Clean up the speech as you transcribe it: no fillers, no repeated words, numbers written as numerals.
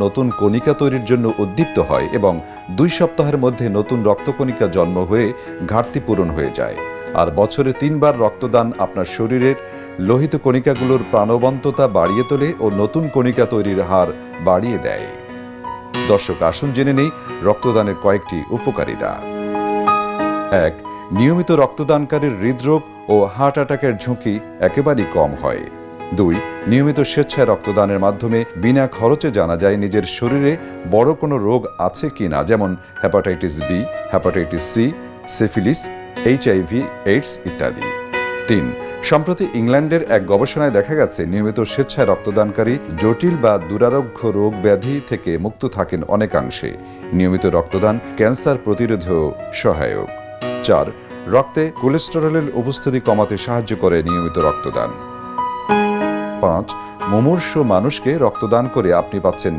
নতুন কণিকা তৈরির জন্য উদ্দীপ্ত হয় এবং 2 সপ্তাহের মধ্যে নতুন রক্তকণিকা জন্ম হয়ে ঘাটতি পূরণ হয়ে যায়। আর বছরে 3 বার রক্তদান আপনার শরীরের লোহিত কণিকাগুলোর প্রাণবন্ততা বাড়িয়ে তোলে ও নতুন কণিকা তৈরির হার বাড়িয়ে দেয়। দর্শক, আসুন জেনে নেই রক্তদানের কয়েকটি উপকারিতা। 1. নিয়মিত রক্তদানকারীর হৃদরোগ ও হার্ট অ্যাটাকের ঝুঁকি একেবারেই কম হয়। 2. নিয়মিত স্বেচ্ছায় রক্তদানের মাধ্যমে বিনা খরচে জানা যায় নিজের শরীরে বড় কোনো রোগ আছে কিনা, যেমন hepatitis B, hepatitis C, syphilis, HIV, AIDS ইত্যাদি। 3. সম্প্রতি ইংল্যান্ডের এক গবেষণায় দেখা গেছে নিয়মিত স্বেচ্ছায় রক্তদানকারী জটিল বা দুরারোগ্য রোগ ব্যাধি থেকে মুক্ত থাকেন অনেকাংশে। নিয়মিত রক্তদান ক্যান্সার প্রতিরোধেও সহায়ক। 4. রক্তে কোলেস্টেরলের উপস্থিতি কমাতে সাহায্য করে নিয়মিত রক্তদান। 5. মুমূর্ষু মানুষকে রক্তদান করে আপনি পাচ্ছেন